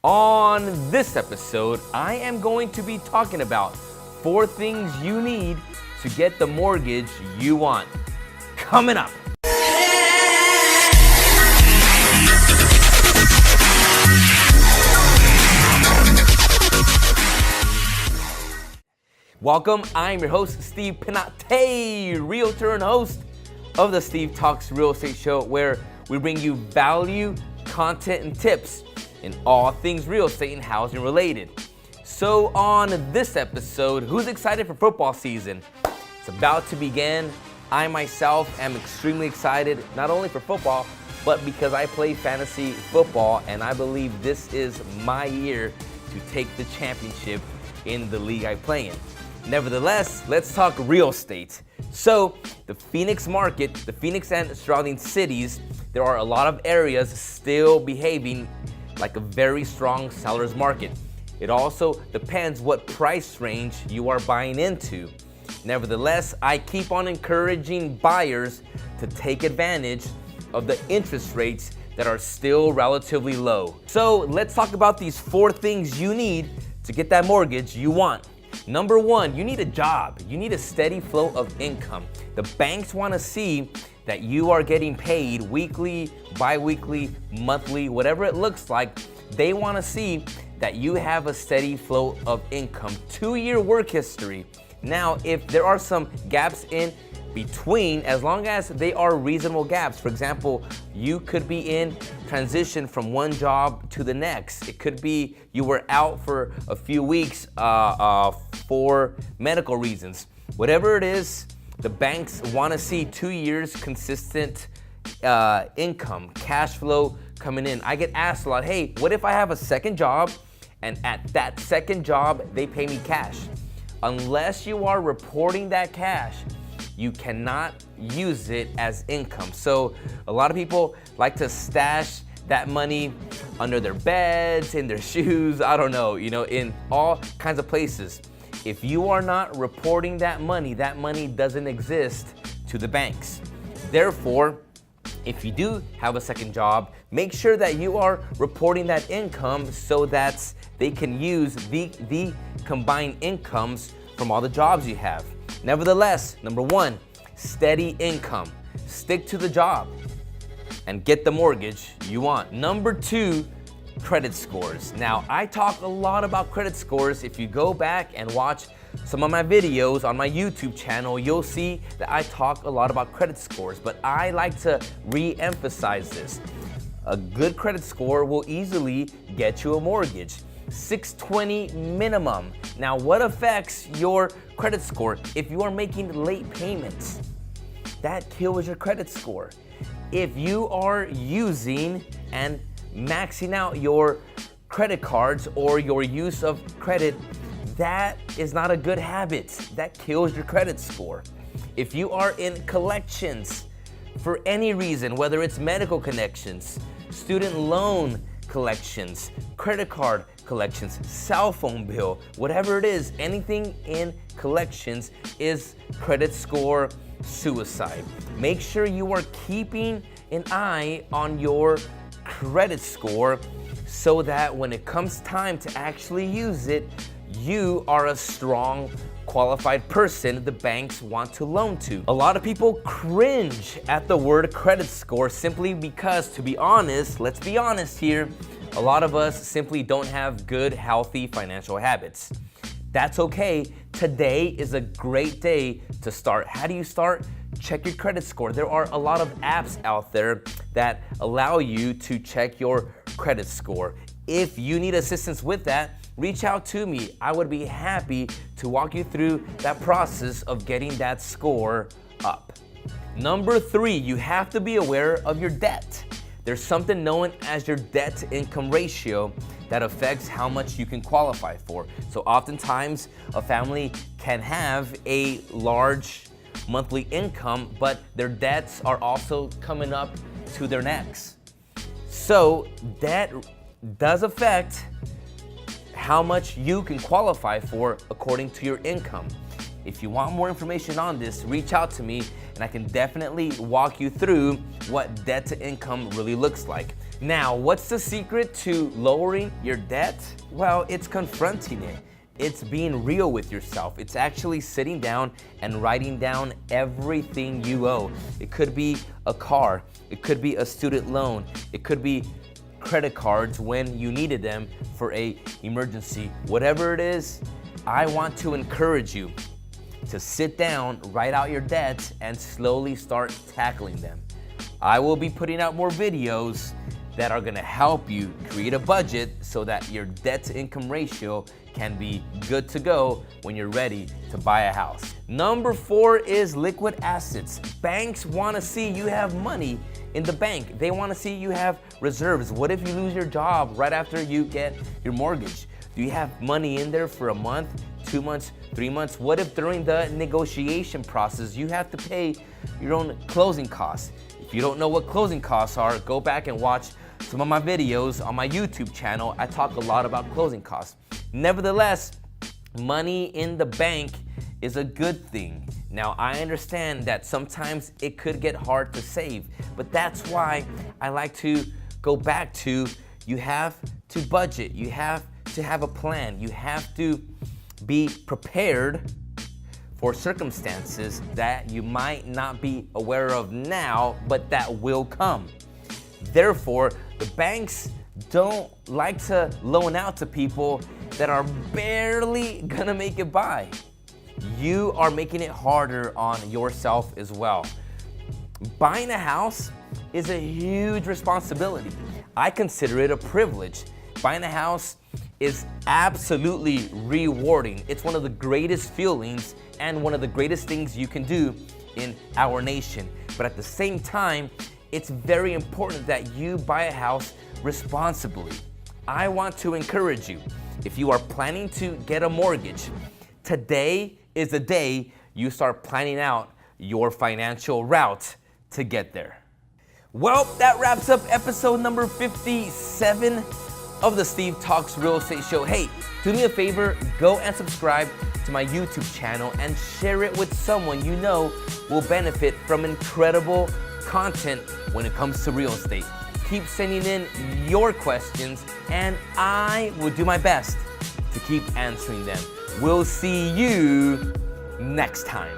On this episode, I am going to be talking about 4 things you need to get the mortgage you want. Coming up. Welcome, I'm your host, Steve Pinate, realtor and host of the Steve Talks Real Estate Show, where we bring you value, content, and tips in all things real estate and housing related. So on this episode, who's excited for football season? It's about to begin. I myself am extremely excited, not only for football, but because I play fantasy football and I believe this is my year to take the championship in the league I play in. Nevertheless, let's talk real estate. So the Phoenix market, the Phoenix and surrounding cities, there are a lot of areas still behaving like a very strong seller's market. It also depends what price range you are buying into. Nevertheless, I keep on encouraging buyers to take advantage of the interest rates that are still relatively low. So let's talk about these 4 things you need to get that mortgage you want. Number 1, you need a job. You need a steady flow of income. The banks want to see that you are getting paid weekly, bi-weekly, monthly, whatever it looks like. They want to see that you have a steady flow of income, 2-year work history. Now, if there are some gaps in between, as long as they are reasonable gaps, for example, you could be in transition from one job to the next. It could be you were out for a few weeks for medical reasons. Whatever it is, the banks want to see 2 years consistent income, cash flow coming in. I get asked a lot, hey, what if I have a second job and at that second job they pay me cash? Unless you are reporting that cash, you cannot use it as income. So a lot of people like to stash that money under their beds, in their shoes, I don't know, in all kinds of places. If you are not reporting that money doesn't exist to the banks. Therefore, if you do have a second job, make sure that you are reporting that income so that they can use the combined incomes from all the jobs you have. Nevertheless, number 1, steady income. Stick to the job and get the mortgage you want. Number 2, credit scores. Now, I talk a lot about credit scores. If you go back and watch some of my videos on my YouTube channel, you'll see that I talk a lot about credit scores, but I like to re-emphasize this. A good credit score will easily get you a mortgage. 620 minimum. Now, what affects your credit score? If you are making late payments, that kills your credit score. If you are using and maxing out your credit cards or your use of credit, that is not a good habit. That kills your credit score. If you are in collections for any reason, whether it's medical connections, student loan collections, credit card collections, cell phone bill, whatever it is, anything in collections is credit score suicide. Make sure you are keeping an eye on your credit score so that when it comes time to actually use it, you are a strong, qualified person the banks want to loan to. A lot of people cringe at the word credit score simply because, to be honest, let's be honest here, a lot of us simply don't have good, healthy financial habits. That's okay. Today is a great day to start. How do you start? Check your credit score. There are a lot of apps out there that allow you to check your credit score. If you need assistance with that, reach out to me. I would be happy to walk you through that process of getting that score up. Number 3, you have to be aware of your debt. There's something known as your debt-to-income ratio that affects how much you can qualify for. So oftentimes, a family can have a large monthly income, but their debts are also coming up to their necks. So debt does affect how much you can qualify for according to your income. If you want more information on this, reach out to me and I can definitely walk you through what debt to income really looks like. Now, what's the secret to lowering your debt? Well, it's confronting it. It's being real with yourself. It's actually sitting down and writing down everything you owe. It could be a car, it could be a student loan, it could be credit cards when you needed them for an emergency. Whatever it is, I want to encourage you to sit down, write out your debts, and slowly start tackling them. I will be putting out more videos that are gonna help you create a budget so that your debt to income ratio can be good to go when you're ready to buy a house. Number 4 is liquid assets. Banks wanna see you have money in the bank. They wanna see you have reserves. What if you lose your job right after you get your mortgage? Do you have money in there for a month, 2 months, 3 months? What if during the negotiation process you have to pay your own closing costs? If you don't know what closing costs are, go back and watch some of my videos on my YouTube channel. I talk a lot about closing costs. Nevertheless, money in the bank is a good thing. Now, I understand that sometimes it could get hard to save, but that's why I like to go back to you have to budget, you have to have a plan, you have to be prepared for circumstances that you might not be aware of now, but that will come. Therefore, the banks don't like to loan out to people that are barely gonna make it by. You are making it harder on yourself as well. Buying a house is a huge responsibility. I consider it a privilege. Buying a house is absolutely rewarding. It's one of the greatest feelings and one of the greatest things you can do in our nation. But at the same time, it's very important that you buy a house responsibly. I want to encourage you, if you are planning to get a mortgage, today is the day you start planning out your financial route to get there. Well, that wraps up episode number 57 of the Steve Talks Real Estate Show. Hey, do me a favor, go and subscribe to my YouTube channel and share it with someone you know will benefit from incredible content when it comes to real estate. Keep sending in your questions and I will do my best to keep answering them. We'll see you next time.